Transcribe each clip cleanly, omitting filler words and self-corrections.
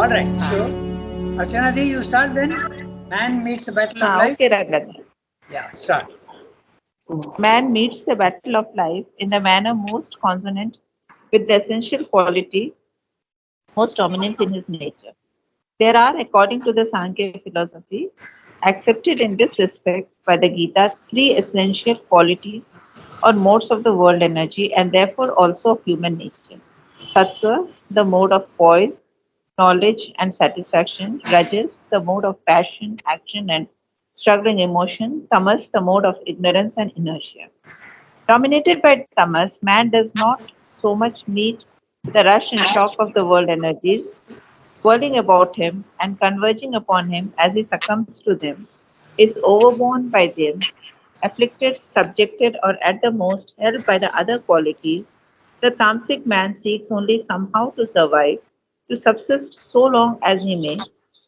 All right. So, Archanadi, you start then. Man meets the battle of life. Okay, Ranganath. Yeah, start. Man meets the battle of life in the manner most consonant with the essential quality most dominant in his nature. There are, according to the Sankhya philosophy, accepted in this respect by the Gita, three essential qualities or modes of the world energy and therefore also of human nature. Sattva, the mode of poise, knowledge and satisfaction. Rajas, the mode of passion, action and struggling emotion. Tamas, the mode of ignorance and inertia. Dominated by tamas, man does not so much meet the rush and shock of the world energies whirling about him and converging upon him as he succumbs to them, is overborne by them, afflicted, subjected, or at the most held by the other qualities, the tamasic man seeks only somehow to survive, to subsist so long as he may,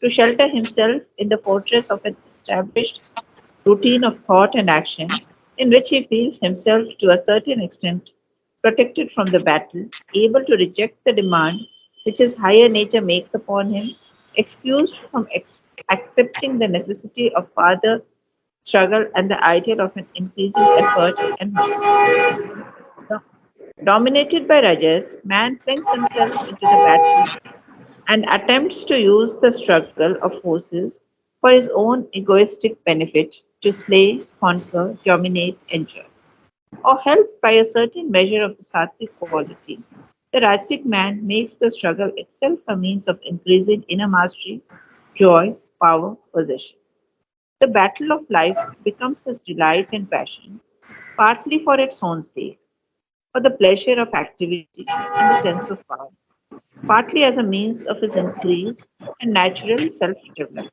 to shelter himself in the fortress of an established routine of thought and action, in which he feels himself to a certain extent protected from the battle, able to reject the demand which his higher nature makes upon him, excused from accepting the necessity of farther struggle and the ideal of an increasing effort and hope. Do- Dominated by Rajas, man flings himself into the battle and attempts to use the struggle of forces for his own egoistic benefit to slay, conquer, dominate, enjoy. Or helped by a certain measure of the sattvic quality, the Rajasic man makes the struggle itself a means of increasing inner mastery, joy, power, possession. The battle of life becomes his delight and passion, partly for its own sake, for the pleasure of activity and the sense of power, partly as a means of his increase and natural self development.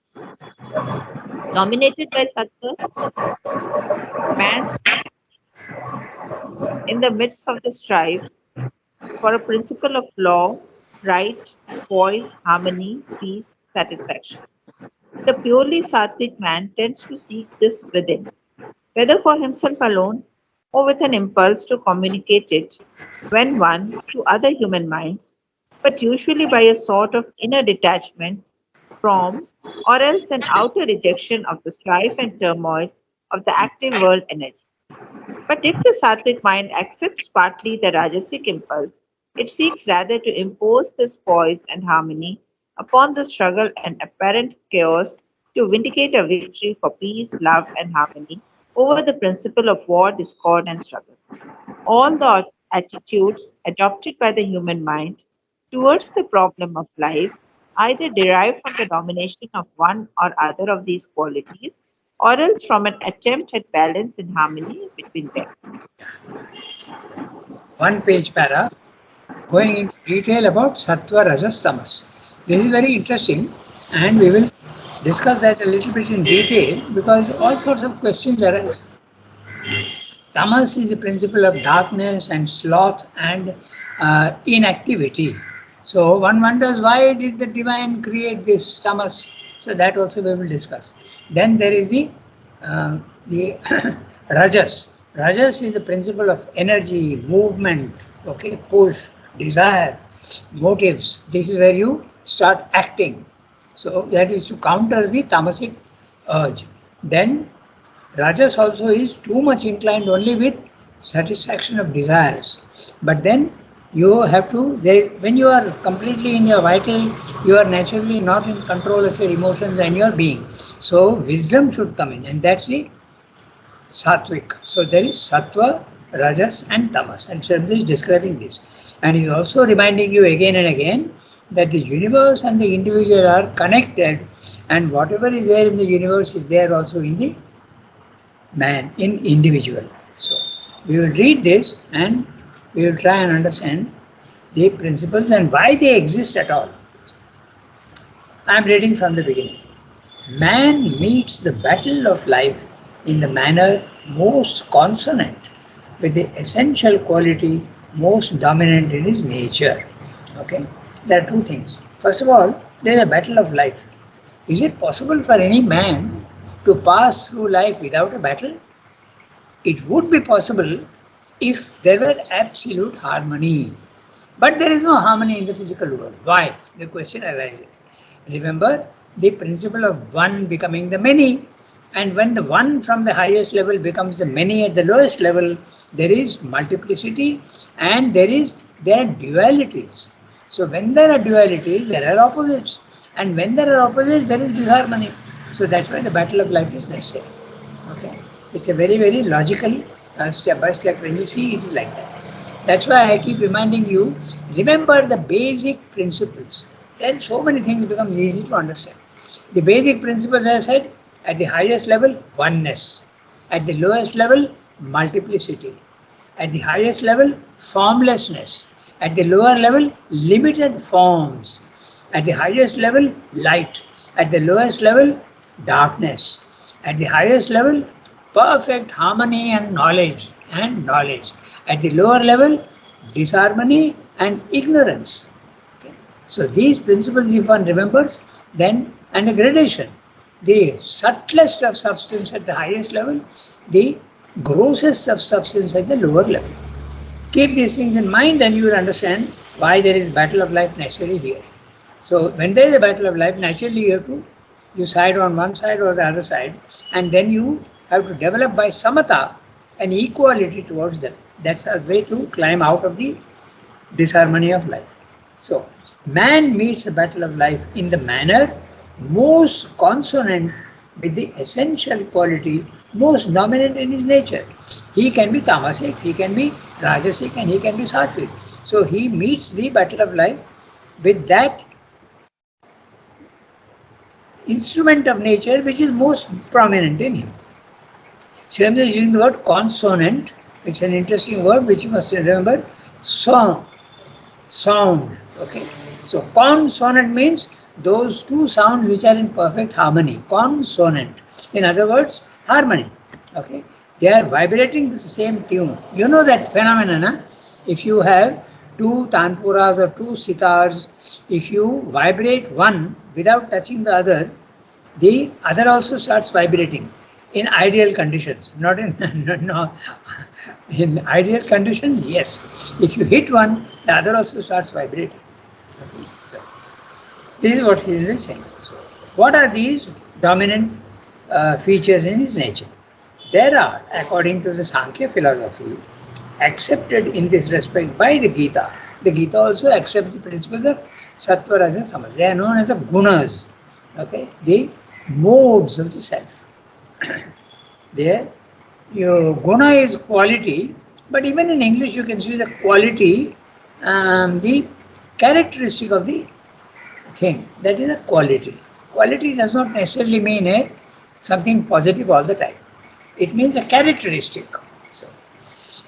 Dominated by Sattva, man, in the midst of the strife for a principle of law, right, poise, harmony, peace, satisfaction. The purely sattvic man tends to seek this within, whether for himself alone or with an impulse to communicate it when one to other human minds, but usually by a sort of inner detachment from or else an outer rejection of the strife and turmoil of the active world energy. But if the sattvic mind accepts partly the rajasic impulse, it seeks rather to impose this poise and harmony upon the struggle and apparent chaos to vindicate a victory for peace, love, and harmony over the principle of war, discord, and struggle. All the attitudes adopted by the human mind towards the problem of life either derive from the domination of one or other of these qualities or else from an attempt at balance and harmony between them. One page para going into detail about Sattva, Rajas, Tamas. This is very interesting and we will discuss that a little bit in detail because all sorts of questions arise. Tamas is the principle of darkness and sloth and inactivity. So one wonders why did the divine create this tamas? So that also we will discuss. Then there is the rajas. Rajas is the principle of energy, movement, okay, push, desire, motives. This is where you start acting. So that is to counter the tamasic urge. Then Rajas also is too much inclined only with satisfaction of desires. But then you have to, when you are completely in your vital, you are naturally not in control of your emotions and your being. So wisdom should come in, and that's the sattvic. So there is sattva, rajas, and tamas. And Shabda is describing this. And he's also reminding you again and again that the universe and the individual are connected, and whatever is there in the universe is there also in the man, in individual. So we will read this and we will try and understand the principles and why they exist at all. I am reading from the beginning. Man meets the battle of life in the manner most consonant with the essential quality most dominant in his nature. Okay, there are two things. First of all, there is a battle of life. Is it possible for any man to pass through life without a battle? It would be possible if there were absolute harmony. But there is no harmony in the physical world. Why? The question arises. Remember the principle of one becoming the many. And when the one from the highest level becomes the many at the lowest level, there is multiplicity and there are dualities. So when there are dualities, there are opposites. And when there are opposites, there is disharmony. So that's why the battle of life is necessary. Okay, it's a very very logical step by step. When you see it is like that. That's why I keep reminding you. Remember the basic principles. Then so many things become easy to understand. The basic principles, as I said, at the highest level, oneness. At the lowest level, multiplicity. At the highest level, formlessness. At the lower level, limited forms. At the highest level, light. At the lowest level, darkness. At the highest level, perfect harmony and knowledge. At the lower level, disharmony and ignorance. Okay. So these principles, if one remembers, then and a gradation. The subtlest of substance at the highest level, the grossest of substance at the lower level. Keep these things in mind and you will understand why there is battle of life necessary here. So when there is a battle of life, naturally you side on one side or the other side, and then you have to develop by samatha an equality towards them. That's a way to climb out of the disharmony of life. So man meets the battle of life in the manner most consonant with the essential quality most dominant in his nature. He can be tamasic, he can be rajasic, and he can be sattvic. So he meets the battle of life with that instrument of nature which is most prominent in him. Srimad is using the word consonant. It's an interesting word which you must remember. Sound. Okay. So consonant means those two sounds which are in perfect harmony. Consonant. In other words, harmony. Okay. They are vibrating to the same tune. You know that phenomenon, huh? If you have two tanpuras or two sitars, if you vibrate one without touching the other also starts vibrating. In ideal conditions, not in no, in ideal conditions, yes. If you hit one, the other also starts vibrating. Okay. So this is what he is saying. So, what are these dominant features in his nature? There are, according to the Sankhya philosophy, accepted in this respect by the Gita. The Gita also accepts the principles of Sattva, Rajas, Tamas. They are known as the gunas. Okay, the modes of the self. There, your guna is quality, but even in English you can see the quality, the characteristic of the thing. That is a quality. Quality does not necessarily mean something positive all the time. It means a characteristic. So,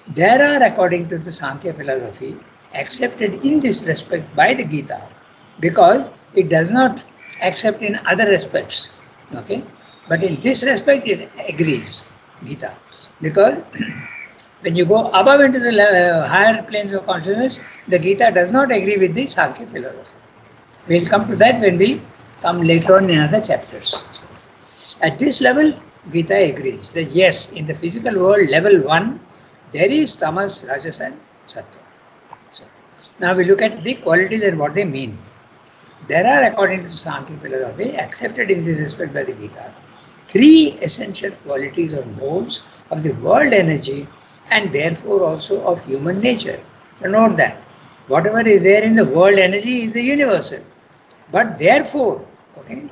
there are, according to the Sankhya philosophy, accepted in this respect by the Gita because it does not accept in other respects. Okay. But in this respect, it agrees, Gita. Because when you go above into the higher planes of consciousness, the Gita does not agree with the Sankhya philosophy. We'll come to that when we come later on in other chapters. At this level, Gita agrees that yes, in the physical world, level 1, there is tamas, rajas and sattva. So, now we look at the qualities and what they mean. There are, according to Sankhya philosophy, accepted in this respect by the Gita, 3 essential qualities or modes of the world energy and therefore also of human nature. So note that whatever is there in the world energy is the universal, but therefore, okay,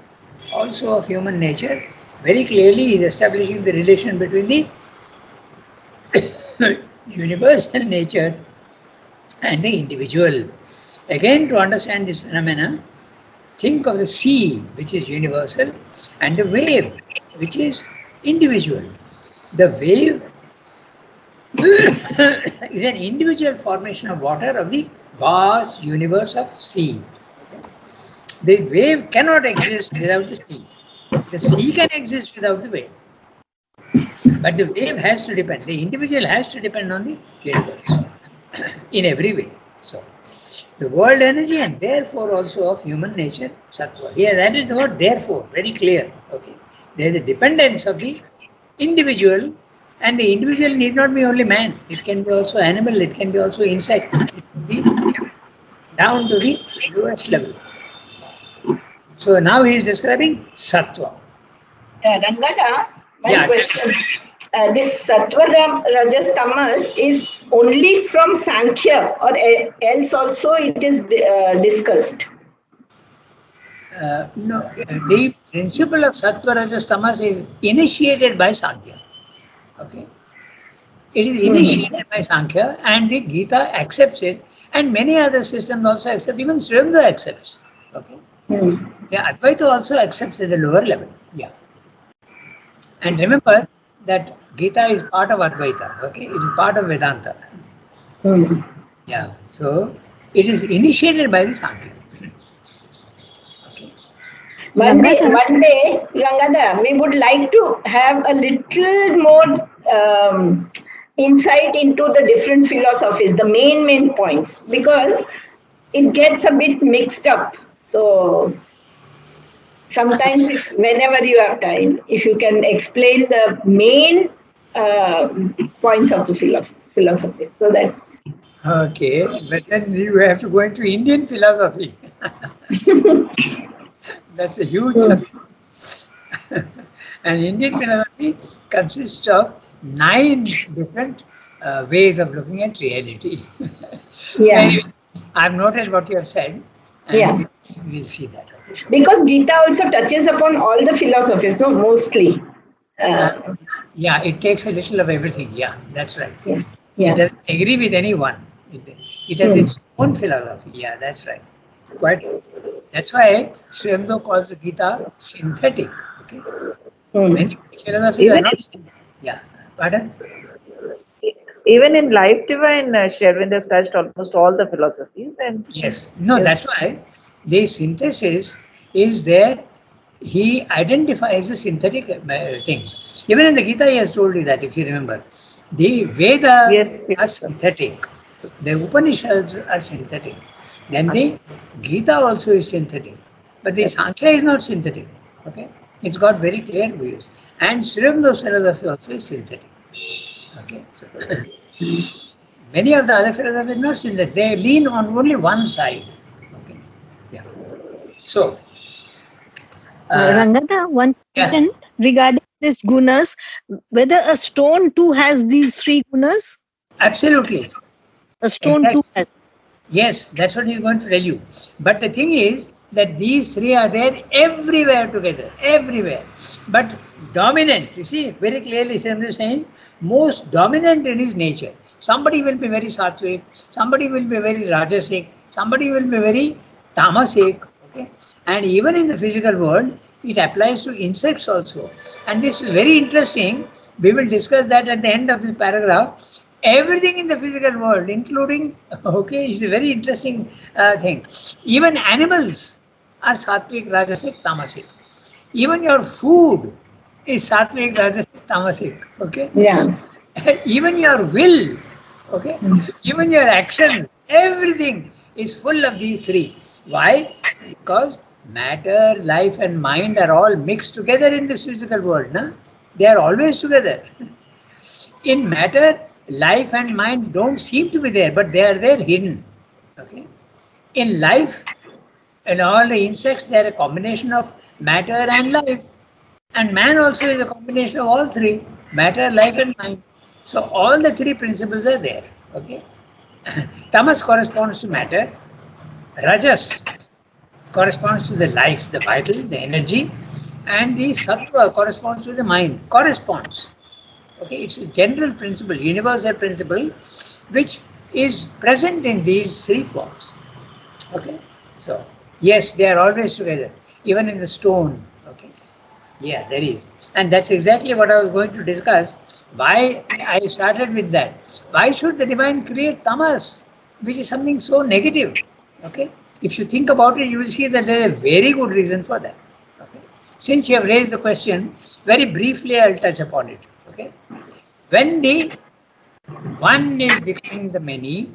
also of human nature, very clearly is establishing the relation between the universal nature and the individual. Again, to understand this phenomena, think of the sea, which is universal, and the wave, which is individual. The wave is an individual formation of water of the vast universe of sea. The wave cannot exist without the sea. The sea can exist without the wave. But the wave has to depend, the individual has to depend on the universe in every way. So, the world energy and therefore also of human nature, sattva. He has added the word therefore, very clear. Okay. There is a dependence of the individual, and the individual need not be only man. It can be also animal, it can be also insect, it can be down to the lowest level. So now he is describing sattva. Rangana, one Yeah, question. This Sattva, Rajas, Tamas is only from Sankhya, or else also it is discussed? no, the principle of sattva, rajas, tamas is initiated by Sankhya. Okay, it is Mhm. initiated by Sankhya, and the Gita accepts it, and many other systems also accept. Even Srimda accepts. Okay, Hmm. yeah, Advaita also accepts at the lower level. Yeah, and remember that Gita is part of Advaita. Okay, it is part of Vedanta. Hmm. Yeah, so it is initiated by the Sankhya. Okay. Rangana, One day, Rangada, we would like to have a little more insight into the different philosophies, the main points, because it gets a bit mixed up. So sometimes, if whenever you have time, if you can explain the main uh, points of the philosophy, so that Okay, but then you have to go into Indian philosophy. That's a huge Hmm. subject. And Indian philosophy consists of 9 different ways of looking at reality. Yeah, Anyway, I've noted what you have said, and yeah, we'll see that. Okay, sure. because Gita also touches upon all the philosophies, no, mostly. Uh, Uh, yeah, it takes a little of everything. Yeah, that's right. yeah, It yeah. doesn't agree with anyone. It has Hmm. its own philosophy. Yeah, that's right. Quite. That's why Sri Aurobindo calls the Gita synthetic. Okay. Hmm. Many philosophies are Even not. Yeah. Pardon? even in Life Divine, Sherwin has touched almost all the philosophies, and Yes. No, yes, that's why the synthesis is there. He identifies the synthetic things. Even in the Gita, he has told you that, if you remember. The Veda yes, yes, are synthetic. The Upanishads are synthetic. Then the Gita also is synthetic. But the yes. Sankhya is not synthetic. Okay? It's got very clear views. And Srimdo's philosophy also is synthetic. Okay? So many of the other philosophies are not synthetic. They lean on only one side. Okay? Yeah. So, uh, Rangana, one yeah, question regarding this gunas, whether a stone too has these three gunas? absolutely. A stone too Exactly. has. Yes, that's what he's going to tell you. But the thing is that these three are there everywhere together, everywhere. But dominant, you see, very clearly Sam is saying, most dominant in his nature. Somebody will be very sattvic, somebody will be very rajasic, somebody will be very tamasic. Okay, and even in the physical world, it applies to insects also. And this is very interesting. We will discuss that at the end of this paragraph. Everything in the physical world, including, okay, is a very interesting thing. Even animals are sattvic, rajasic, tamasic. Even your food is sattvic, rajasic, tamasic. Okay, Yeah. even your will, okay, even your action, everything is full of these three. Why? Because matter, life, and mind are all mixed together in this physical world. Na? They are always together. In matter, life and mind don't seem to be there, but they are there hidden. Okay. In life, and all the insects, they are a combination of matter and life. And man also is a combination of all three: matter, life, and mind. So all the three principles are there. Okay. Tamas corresponds to matter. Rajas corresponds to the life, the vital, the energy, and the sattva corresponds to the mind. Corresponds. Okay, it's a general principle, universal principle, which is present in these three forms. Okay, so yes, they are always together, even in the stone. Okay, yeah, there is, and that's exactly what I was going to discuss. Why I started with that. Why should the divine create tamas, which is something so negative? Okay, if you think about it, you will see that there is a very good reason for that. Okay, since you have raised the question, very briefly I'll touch upon it. Okay, when the one is becoming the many,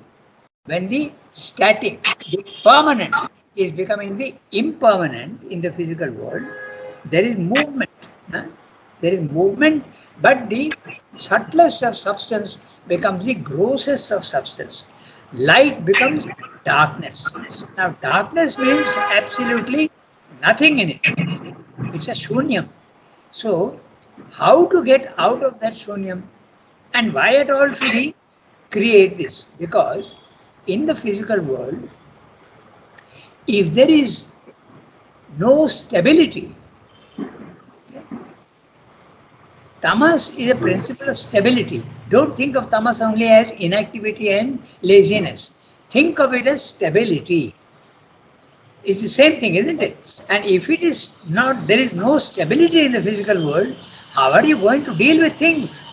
when the static, the permanent is becoming the impermanent in the physical world, there is movement. Huh? There is movement, but the subtlest of substance becomes the grossest of substance. Light becomes darkness. Now, darkness means absolutely nothing in it. It's a shunyam. So, how to get out of that shunyam? And why at all should he create this? Because in the physical world, if there is no stability, tamas is a principle of stability. Don't think of tamas only as inactivity and laziness. Think of it as stability. It's the same thing, isn't it? And if it is not, there is no stability in the physical world, how are you going to deal with things?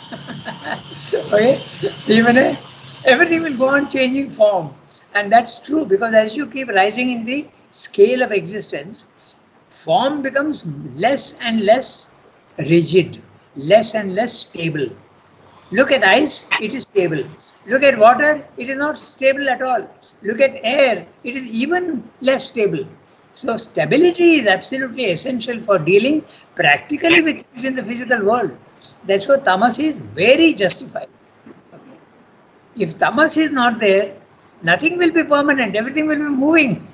Okay? Even everything will go on changing form. And that's true because as you keep rising in the scale of existence, form becomes less and less rigid, less and less stable. Look at ice, it is stable. Look at water, it is not stable at all. Look at air, it is even less stable. So stability is absolutely essential for dealing practically with things in the physical world. That's why tamas is very justified. If tamas is not there, nothing will be permanent, everything will be moving.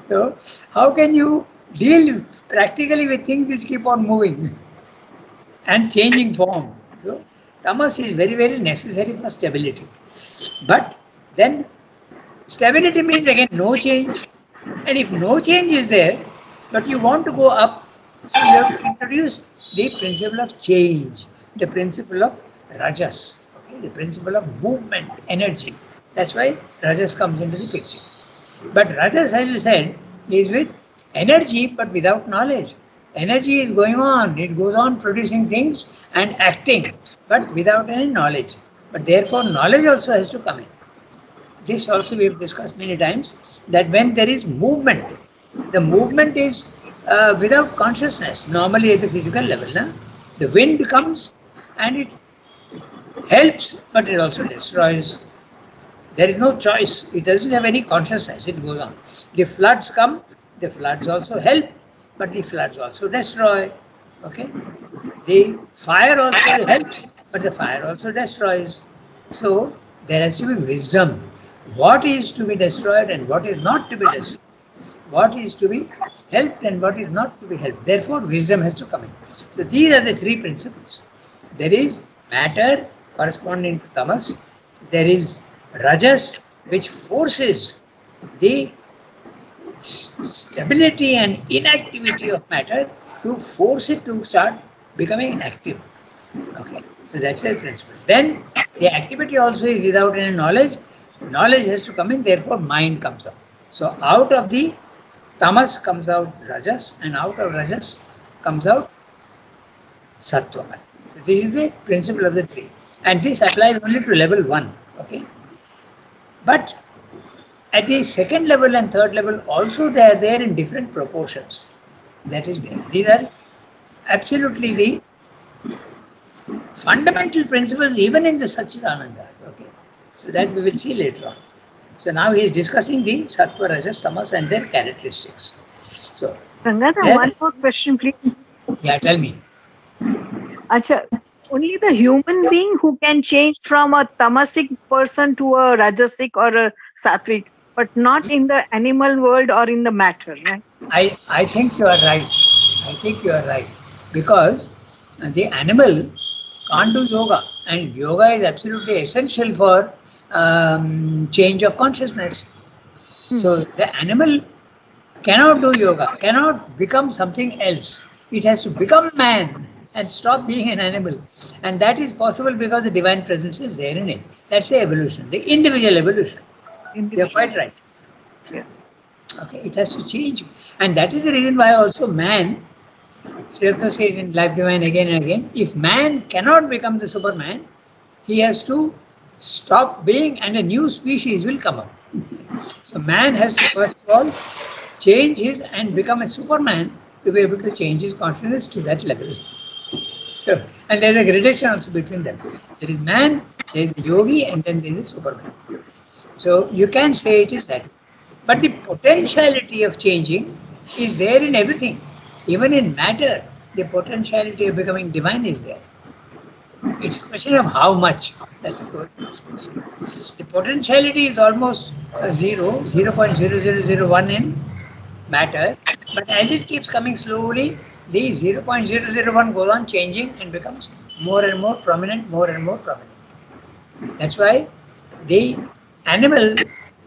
So how can you deal practically with things which keep on moving and changing form? So tamas is very, very necessary for stability. But then stability means again no change. And if no change is there, but you want to go up, so you have to introduce the principle of change, the principle of rajas, okay, the principle of movement, energy. That's why rajas comes into the picture. But rajas, as you said, is with energy but without knowledge. Energy is going on, it goes on producing things and acting, but without any knowledge. But therefore, knowledge also has to come in. This also we have discussed many times that when there is movement, the movement is without consciousness, normally at the physical level. The wind comes and it helps, but it also destroys. There is no choice. It doesn't have any consciousness. It goes on. The floods come. The floods also help, but the floods also destroy. Okay. The fire also helps, but the fire also destroys. So there has to be wisdom. What is to be destroyed and what is not to be destroyed. What is to be helped and what is not to be helped. Therefore, wisdom has to come in. So these are the three principles. There is matter corresponding to tamas. There is rajas, which forces the stability and inactivity of matter to force it to start becoming active. Okay, so that's the principle. Then the activity also is without any knowledge. Knowledge has to come in, therefore mind comes out. So out of the tamas comes out rajas, and out of rajas comes out sattva. This is the principle of the three. And this applies only to level 1. Okay. But at the second level and third level also they are there in different proportions. That is there. These are absolutely the fundamental principles even in the Satchidananda. Okay. So that we will see later on. So now he is discussing the Sattva, Rajas, Tamas and their characteristics. So Ranganath, one more question, please. yeah, tell me. Acha, only the human being who can change from a tamasic person to a rajasic or a sattvic, but not in the animal world or in the matter, right? I think you are right. I think you are right. Because the animal can't do yoga, and yoga is absolutely essential for change of consciousness. So the animal cannot do yoga, cannot become something else. It has to become man and stop being an animal. And that is possible because the divine presence is there in it. That's the evolution, the individual evolution. You're quite right. Yes. Okay, it has to change. And that is the reason why also man, Srivata says in Life Divine again and again, if man cannot become the Superman, he has to stop being and a new species will come up. So man has to first of all change his and become a Superman to be able to change his consciousness to that level. So, and there is a gradation also between them. There is man, there is a yogi, and then there is a Superman. So you can say it is that. But the potentiality of changing is there in everything. Even in matter, the potentiality of becoming divine is there. It's a question of how much. That's a good question. The potentiality is almost 0.0001 in matter, But as it keeps coming slowly, the 0.001 goes on changing and becomes more and more prominent, more and more prominent. That's why the animal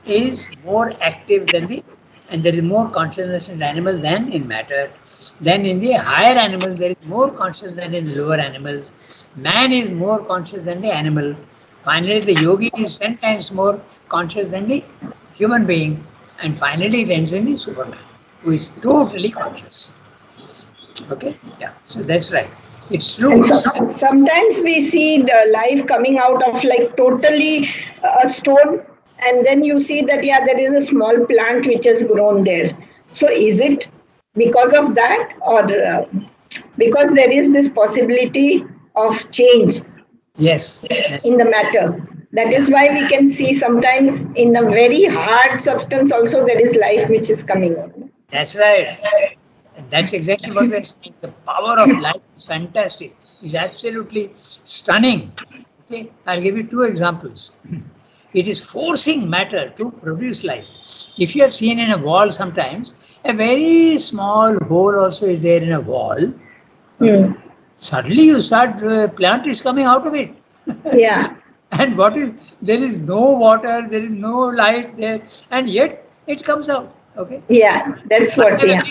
is more active than the, and there is more consciousness in the animal than in matter. Then in the higher animals, there is more consciousness than in lower animals. Man is more conscious than the animal. Finally, the yogi is 10 times more conscious than the human being. And finally, it ends in the Superman, who is totally conscious. Okay? Yeah. So that's right. It's true. And sometimes we see the life coming out of like totally a stone, and then you see that, yeah, there is a small plant which has grown there. So is it because of that, or because there is this possibility of change Yes. Yes. in the matter? That is why we can see sometimes in a very hard substance also there is life which is coming out. That's right. And that's exactly what we're saying. The power of life is fantastic. It's absolutely stunning. Okay, I'll give you two examples. It is forcing matter to produce life. If you have seen in a wall sometimes, a very small hole also is there in a wall. Suddenly you start, plant is coming out of it. Yeah. And what is, there is no water, there is no light there, and yet it comes out. Okay. Yeah, that's what. Yeah.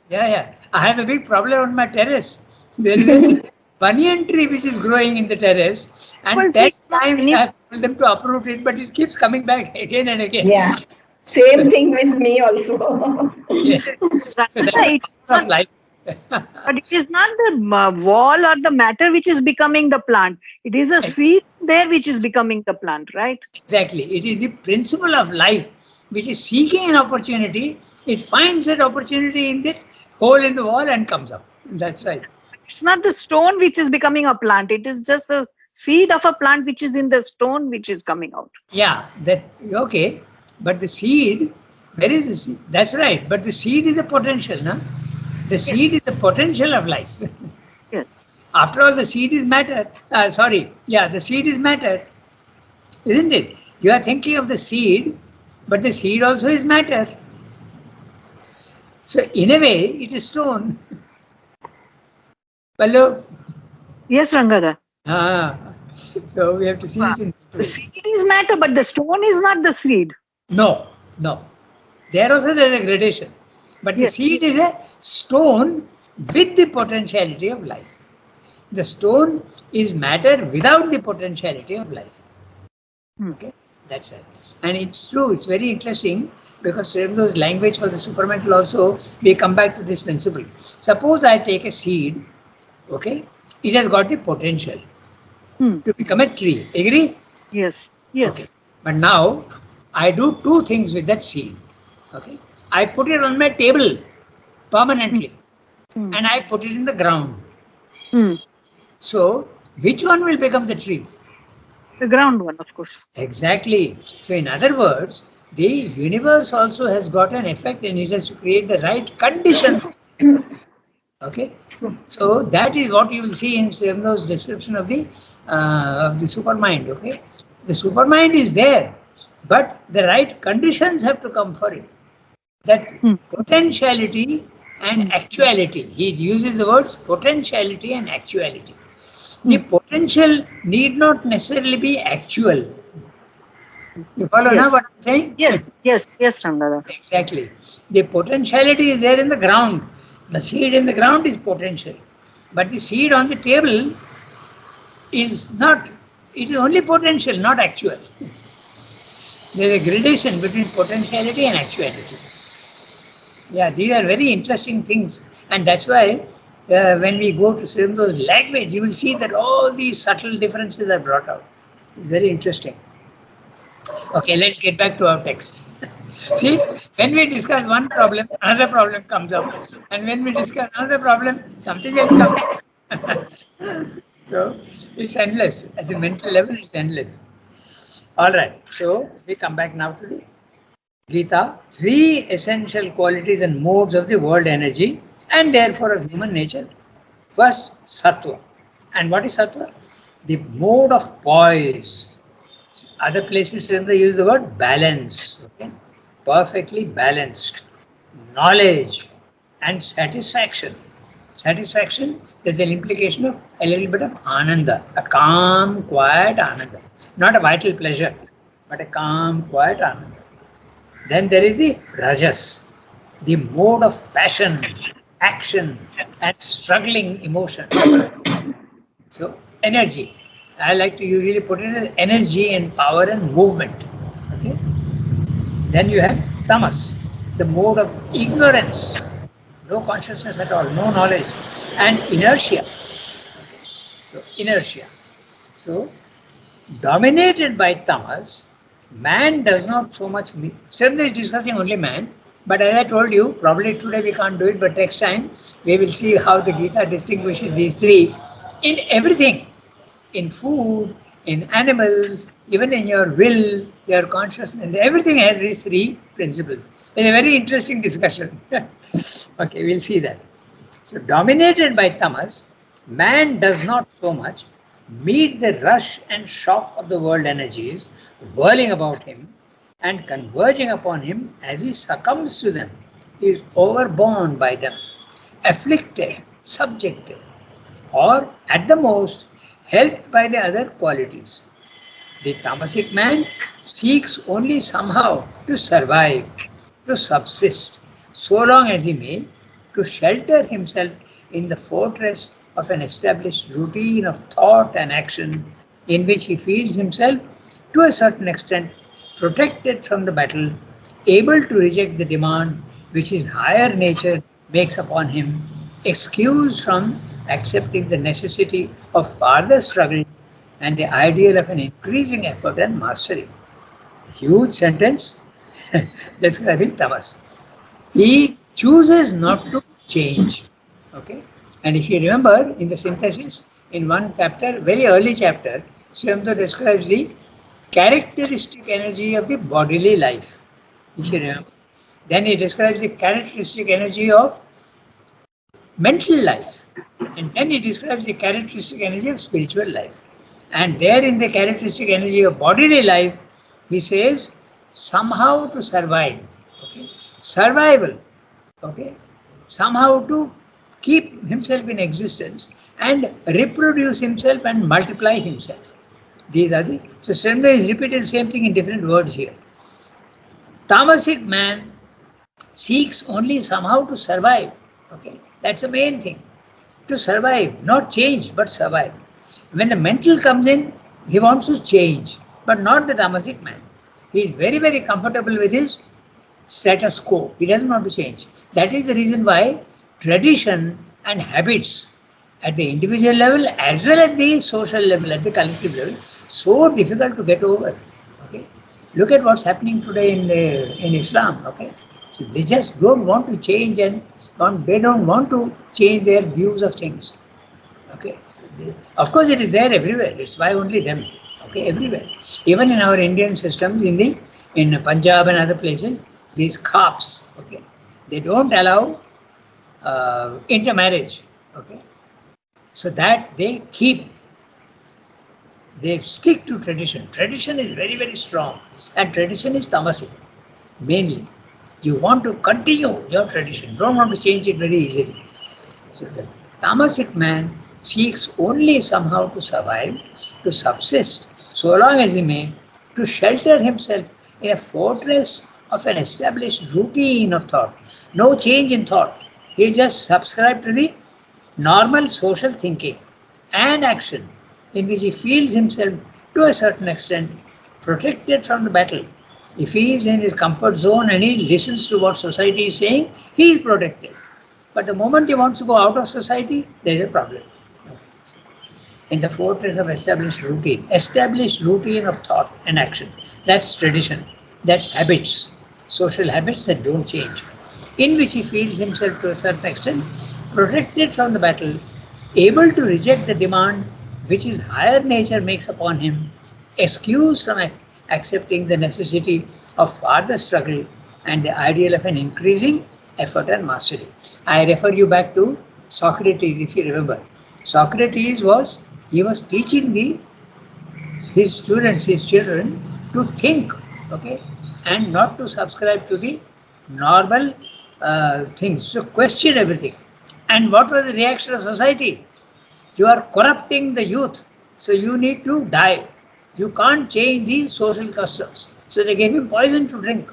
Yeah. I have a big problem on my terrace. There is a banyan tree which is growing in the terrace, and 10 times I have told them to uproot it, but it keeps coming back again and again. Yeah. Same thing with me also. Yes. So that's the power of life. But it is not the wall or the matter which is becoming the plant. It is a seed there which is becoming the plant, right? Exactly. It is the principle of life which is seeking an opportunity. It finds that opportunity in that hole in the wall and comes up. That's right. It's not the stone which is becoming a plant. It is just a seed of a plant which is in the stone which is coming out. Yeah, that okay. But the seed, where is the seed? That's right. But the seed is the potential, no? The seed is the potential of life. Yes. After all, the seed is matter. The seed is matter, isn't it? You are thinking of the seed, but the seed also is matter. So in a way, it is stone. Hello. Yes, Rangada. So we have to see it in the seed is matter, but the stone is not the seed. No. There also there is a gradation. But the seed is a stone with the potentiality of life. The stone is matter without the potentiality of life. Okay, that's it. And it's true, it's very interesting because Srimdo's language for the supramental also, we come back to this principle. Suppose I take a seed, okay, it has got the potential to become a tree. Agree? Yes. Okay. But now I do two things with that seed. Okay. I put it on my table permanently and I put it in the ground. So which one will become the tree? The ground one, of course. Exactly. So in other words, the universe also has got an effect and it has to create the right conditions. Okay. So that is what you will see in Srimdo's description of the supermind. Okay. The supermind is there, but the right conditions have to come for it. That potentiality and actuality. He uses the words potentiality and actuality. The potential need not necessarily be actual. You follow now what I'm saying? Yes, Rangada. Exactly. The potentiality is there in the ground. The seed in the ground is potential. But the seed on the table is not, it is only potential, not actual. There is a gradation between potentiality and actuality. Yeah, these are very interesting things. And that's why when we go to Srimdo's language, you will see that all these subtle differences are brought out. It's very interesting. Okay, let's get back to our text. See, when we discuss one problem, another problem comes up. And when we discuss another problem, something else comes up. So, it's endless. At the mental level, it's endless. All right, so we come back now to the Gita. Three essential qualities and modes of the world energy and therefore of human nature. First, Sattva. And what is Sattva? The mode of poise. Other places they use the word balance. Okay? Perfectly balanced. Knowledge. and satisfaction. Satisfaction, there's an implication of a little bit of ananda, a calm, quiet ananda. Not a vital pleasure, but a calm, quiet ananda. Then there is the rajas, the mode of passion, action, and struggling emotion. So, energy. I like to usually put it as energy and power and movement. Okay. Then you have tamas, the mode of ignorance, no consciousness at all, no knowledge, and inertia. So, inertia. So, dominated by tamas, man does not so much. Certainly, is discussing only man, but as I told you, probably today we can't do it, but next time we will see how the Gita distinguishes these three in everything, in food, in animals, even in your will, your consciousness, everything has these three principles. It's a very interesting discussion. Okay, we'll see that. So, dominated by tamas, man does not so much meet the rush and shock of the world energies whirling about him and converging upon him as he succumbs to them. He is overborne by them, afflicted, subjected, or at the most helped by the other qualities. The tamasic man seeks only somehow to survive, to subsist, so long as he may, to shelter himself in the fortress of an established routine of thought and action in which he feels himself, to a certain extent, protected from the battle, able to reject the demand which his higher nature makes upon him, excused from accepting the necessity of farther struggle and the ideal of an increasing effort and mastery. Huge sentence describing tamas. He chooses not to change. Okay? And if you remember in the synthesis, in one chapter, very early chapter, Sri Aurobindo describes the characteristic energy of the bodily life. If you remember. Then he describes the characteristic energy of mental life. And then he describes the characteristic energy of spiritual life. And there in the characteristic energy of bodily life, he says, somehow to survive. Okay? Survival. Okay? Somehow to keep himself in existence and reproduce himself and multiply himself. These are the. So Srenda is repeating the same thing in different words here. Tamasic man seeks only somehow to survive. Okay? That's the main thing. To survive, not change, but survive. When the mental comes in, he wants to change, but not the tamasic man. He is very, very comfortable with his status quo. He doesn't want to change. That is the reason why tradition and habits at the individual level as well as the social level, at the collective level, so difficult to get over. Okay, look at what's happening today in Islam. Okay, so they just don't want to change and they don't want to change their views of things. Okay, so of course it is there everywhere. It's why only them. Okay, everywhere. Even in our Indian systems, in Punjab and other places, these khaaps, okay, they don't allow intermarriage. Okay, so that they stick to tradition. Tradition is very, very strong, and tradition is tamasic mainly. You want to continue your tradition, don't want to change it very easily. So the tamasic man seeks only somehow to survive, to subsist, so long as he may, to shelter himself in a fortress of an established routine of thought. No change in thought. He just subscribes to the normal social thinking and action in which he feels himself to a certain extent protected from the battle. If he is in his comfort zone and he listens to what society is saying, he is protected. But the moment he wants to go out of society, there is a problem. In the fortress of established routine of thought and action. That's tradition. That's habits, social habits that don't change, in which he feels himself to a certain extent protected from the battle, able to reject the demand which his higher nature makes upon him, excused from accepting the necessity of farther struggle and the ideal of an increasing effort and mastery. I refer you back to Socrates, if you remember. Socrates was teaching his students, his children, to think, okay, and not to subscribe to the normal things. So question everything. And what was the reaction of society? You are corrupting the youth, so you need to die. You can't change these social customs. So they gave him poison to drink.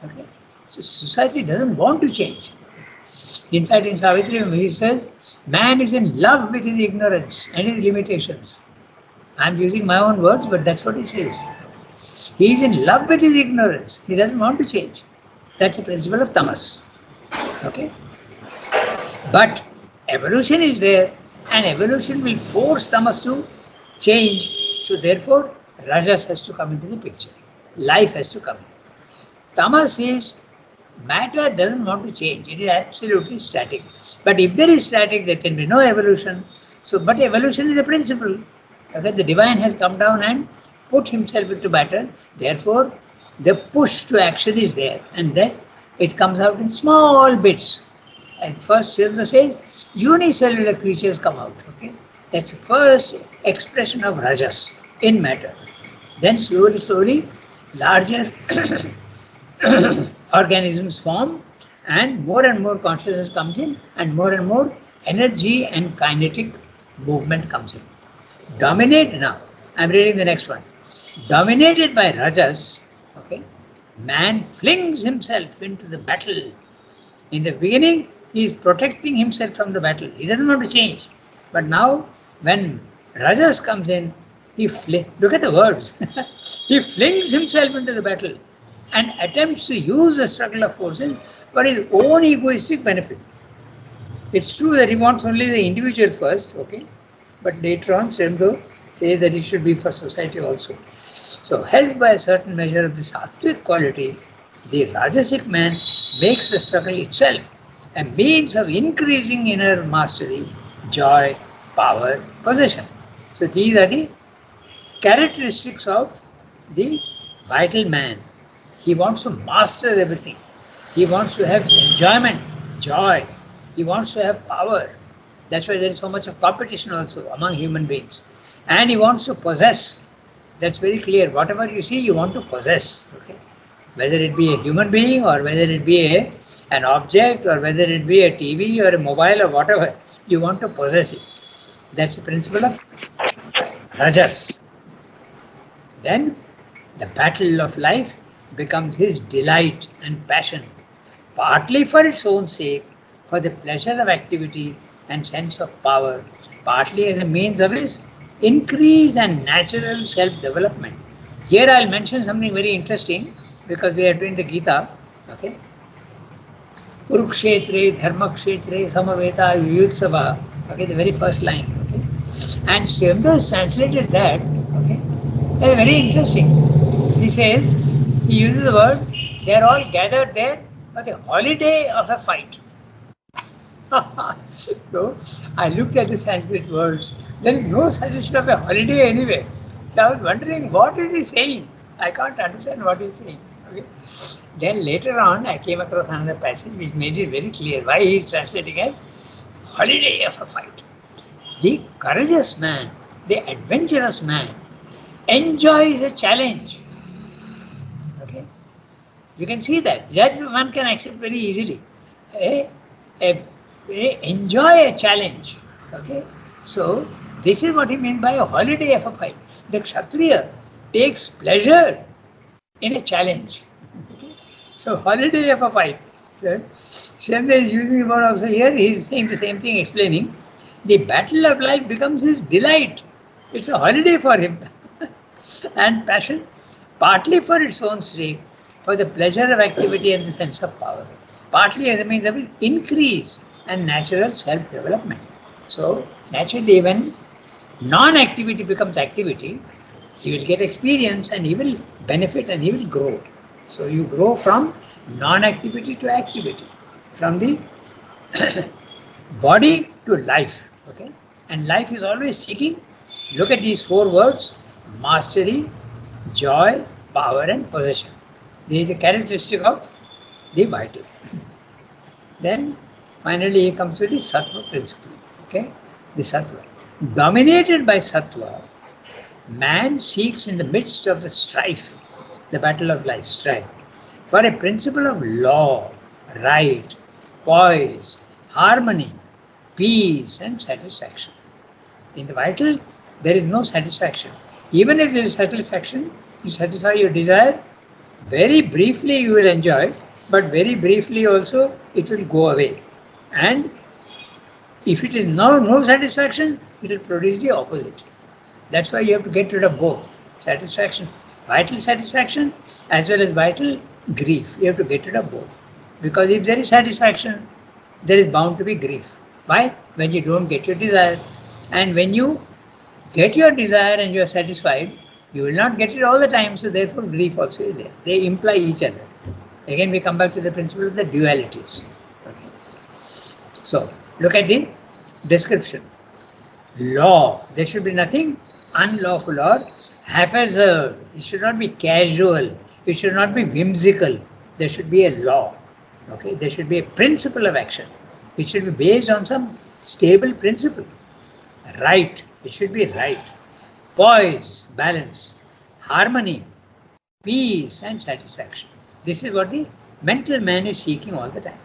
Okay. So society doesn't want to change. In fact, in Savitri, he says, man is in love with his ignorance and his limitations. I'm using my own words, but that's what he says. He is in love with his ignorance. He doesn't want to change. That's the principle of tamas. Okay? But evolution is there, and evolution will force tamas to change. So therefore, rajas has to come into the picture. Life has to come in. Tamas is matter doesn't want to change. It is absolutely static. But if there is static, there can be no evolution. So, but evolution is a principle. Okay, the divine has come down and put himself into matter. Therefore, the push to action is there, and then it comes out in small bits. At first, Srimsa says unicellular creatures come out. Okay, that's the first expression of rajas in matter. Then slowly, larger organisms form, and more consciousness comes in, and more energy and kinetic movement comes in. Dominate now. I'm reading the next one. Dominated by rajas, okay, man flings himself into the battle. In the beginning, he is protecting himself from the battle. He doesn't want to change. But now, when rajas comes in, look at the words. He flings himself into the battle and attempts to use the struggle of forces for his own egoistic benefit. It's true that he wants only the individual first, okay? But later on, Srimdo says that it should be for society also. So, helped by a certain measure of this sattvic quality, the Rajasic man makes the struggle itself a means of increasing inner mastery, joy, power, possession. So, these are the characteristics of the vital man. He wants to master everything. He wants to have enjoyment, joy. He wants to have power. That's why there is so much of competition also among human beings. And he wants to possess. That's very clear. Whatever you see, you want to possess. Okay? Whether it be a human being or whether it be an object or whether it be a TV or a mobile or whatever, you want to possess it. That's the principle of rajas. Then the battle of life becomes his delight and passion, partly for its own sake, for the pleasure of activity and sense of power, partly as a means of his increase and natural self-development. Here I'll mention something very interesting because we are doing the Gita. Okay, Kurukshetre, Dharmakshetre, Samaveta, Yuyutsava. Okay, the very first line. Okay, and Srimda has translated that. Okay, very interesting. He says, he uses the word, they are all gathered there for the holiday of a fight. So I looked at the Sanskrit words. There is no suggestion of a holiday anywhere. So I was wondering, what is he saying? I can't understand what he's saying. Okay. Then later on, I came across another passage which made it very clear why he is translating as holiday of a fight. The courageous man, the adventurous man, enjoys a challenge. Okay, you can see that one can accept very easily. Enjoy a challenge. Okay, so this is what he meant by a holiday of a fight. The Kshatriya takes pleasure in a challenge. Okay? So holiday of a fight. So Srimda is using the word also here. He is saying the same thing, explaining the battle of life becomes his delight. It's a holiday for him. And passion, partly for its own sake, for the pleasure of activity and the sense of power, partly as a means of increase and natural self-development. So, naturally, when non-activity becomes activity, he will get experience and he will benefit and he will grow. So, you grow from non-activity to activity, from the body to life. Okay, and life is always seeking. Look at these four words: mastery, joy, power, and possession. This is a characteristic of the vital. Then finally he comes to the sattva principle. Okay, the sattva. Dominated by sattva, man seeks in the midst of the strife, the battle of life, strife, for a principle of law, right, poise, harmony, peace, and satisfaction. In the vital, there is no satisfaction. Even if there is satisfaction, you satisfy your desire, very briefly you will enjoy, but very briefly also it will go away. And if it is no satisfaction, it will produce the opposite. That's why you have to get rid of both satisfaction, vital satisfaction, as well as vital grief. You have to get rid of both. Because if there is satisfaction, there is bound to be grief. Why? When you don't get your desire. And when you get your desire and you are satisfied, you will not get it all the time, so therefore grief also is there. They imply each other. Again, we come back to the principle of the dualities. Okay. So, look at the description. Law, there should be nothing unlawful or haphazard. It should not be casual. It should not be whimsical. There should be a law. Okay, there should be a principle of action. It should be based on some stable principle. Right, it should be right. Poise, balance, harmony, peace, and satisfaction. This is what the mental man is seeking all the time.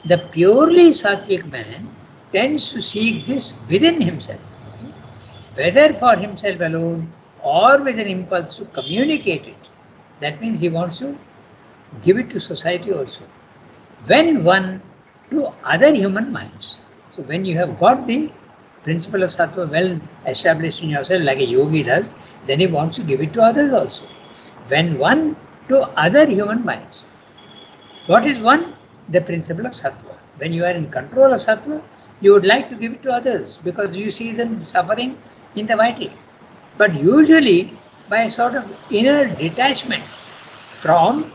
The purely sattvic man tends to seek this within himself, whether for himself alone or with an impulse to communicate it. That means he wants to give it to society also. When one to other human minds. So when you have got the principle of sattva well established in yourself, like a yogi does, then he wants to give it to others also. When one to other human minds. What is one? The principle of sattva. When you are in control of sattva, you would like to give it to others because you see them suffering in the vital. But usually by a sort of inner detachment from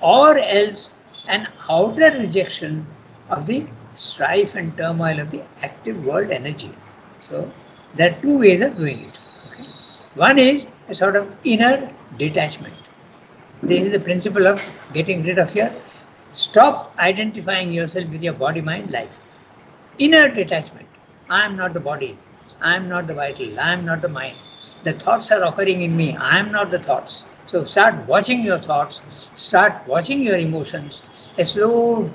or else an outer rejection of the strife and turmoil of the active world energy. So there are two ways of doing it. Okay? One is a sort of inner detachment. This is the principle of getting rid of your, stop identifying yourself with your body, mind, life. Inner detachment. I am not the body. I am not the vital. I am not the mind. The thoughts are occurring in me. I am not the thoughts. So start watching your thoughts. Start watching your emotions. A slow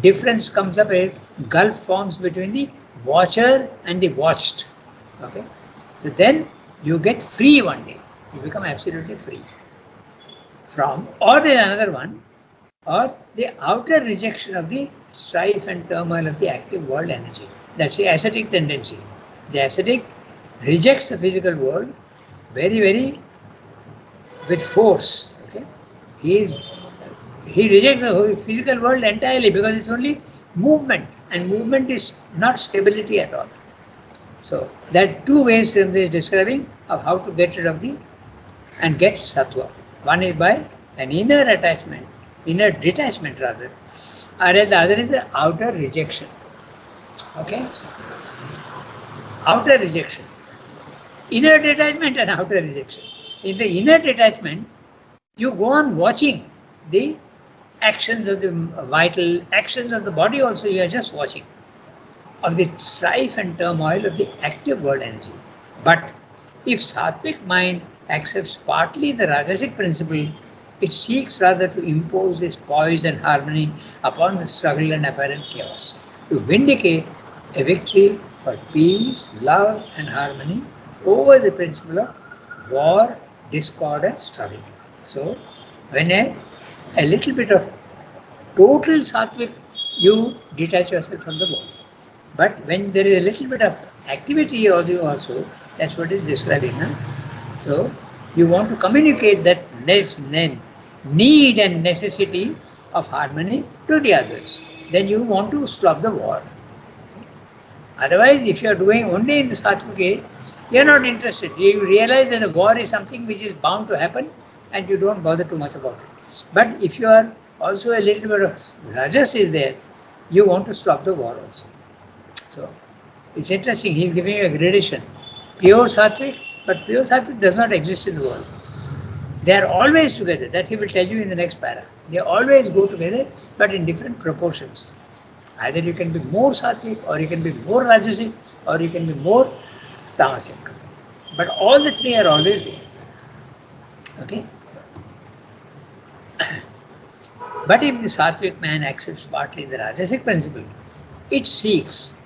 difference comes up, a gulf forms between the watcher and the watched. Okay. So then you get free one day. You become absolutely free from, or there is another one, or the outer rejection of the strife and turmoil of the active world energy. That's the ascetic tendency. The ascetic rejects the physical world very, very with force. Okay, he rejects the physical world entirely because it's only movement, and movement is not stability at all. So there are two ways in this describing of how to get rid of the and get sattva. One is by an inner attachment, inner detachment rather, whereas the other is the outer rejection. Okay? Outer rejection. Inner detachment and outer rejection. In the inner detachment, you go on watching the actions of the vital, actions of the body also, you are just watching, of the strife and turmoil of the active world energy. But if sattvic mind accepts partly the rajasic principle, it seeks rather to impose this poise and harmony upon the struggle and apparent chaos, to vindicate a victory for peace, love, and harmony over the principle of war, discord, and struggle. So, when a little bit of total sattvic, you detach yourself from the body. But when there is a little bit of activity also, that's what is describing. Huh? So, you want to communicate that need and necessity of harmony to the others. Then you want to stop the war. Otherwise, if you are doing only in the sattvic way, you are not interested. You realize that a war is something which is bound to happen and you don't bother too much about it. But if you are also a little bit of rajas is there, you want to stop the war also. So, it's interesting, he is giving you a gradation. Pure sattvic, but pure sattvic does not exist in the world. They are always together. That he will tell you in the next para. They always go together, but in different proportions. Either you can be more sattvic, or you can be more rajasic, or you can be more tamasic. But all the three are always there. Okay? But if the Sattvic man accepts partly the Rajasic principle, it seeks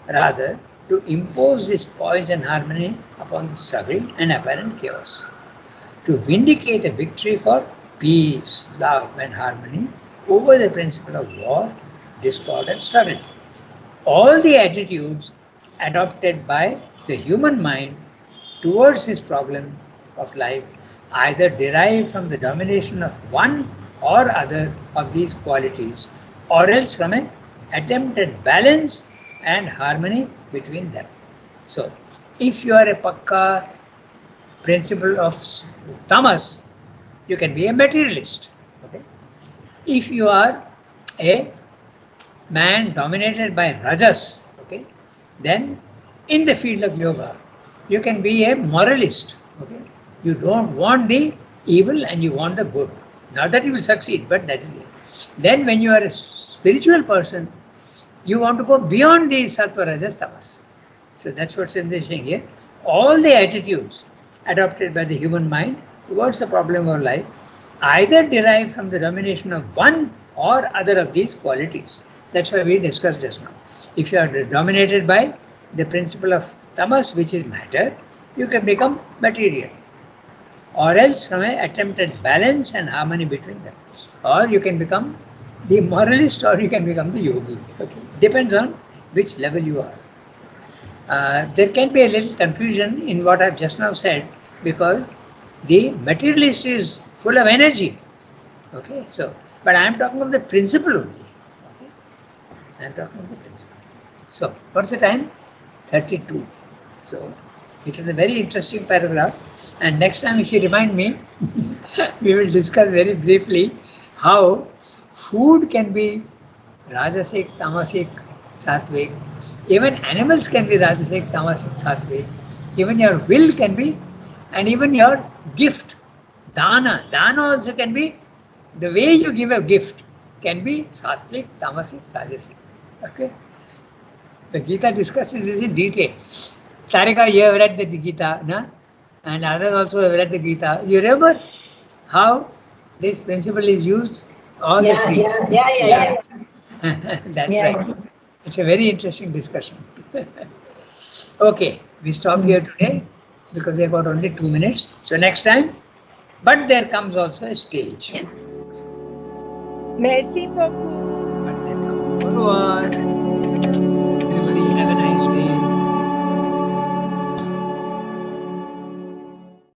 rather to impose this poise and harmony upon the struggle and apparent chaos, to vindicate a victory for peace, love, and harmony over the principle of war, discord, and struggle. All the attitudes adopted by the human mind towards this problem of life either derive from the domination of one or other of these qualities, or else from an attempt at balance and harmony between them. So, if you are a pakka principle of tamas, you can be a materialist. Okay? If you are a man dominated by rajas, okay, then in the field of yoga, you can be a moralist. Okay, you don't want the evil and you want the good. Not that you will succeed, but that is it. Then, when you are a spiritual person, you want to go beyond the sattva, rajas, tamas. So that's what Sindhi is saying here. All the attitudes adopted by the human mind towards the problem of life either derive from the domination of one or other of these qualities. That's why we discussed just now. If you are dominated by the principle of tamas, which is matter, you can become material. Or else from an attempt at balance and harmony between them. Or you can become the moralist or you can become the yogi. Okay? Depends on which level you are. There can be a little confusion in what I've just now said because the materialist is full of energy. Okay, so but I am talking of the principle only. Okay? I am talking of the principle. So what's the time? 32. So it is a very interesting paragraph. And next time, if you remind me, we will discuss very briefly how food can be Rajasic, Tamasic, Sattvic. Even animals can be Rajasic, Tamasic, Sattvic. Even your will can be, and even your gift, dana. Dana also can be, the way you give a gift can be Sattvic, Tamasic, Rajasic. Okay? The Gita discusses this in detail. Tarika, you have read the Gita, no? And others also have read the Gita. You remember how this principle is used? All the three. Yeah. That's right. It's a very interesting discussion. Okay, we stop here today because we have got only 2 minutes. So next time, but there comes also a stage. Yeah. Merci beaucoup. But there comes forward.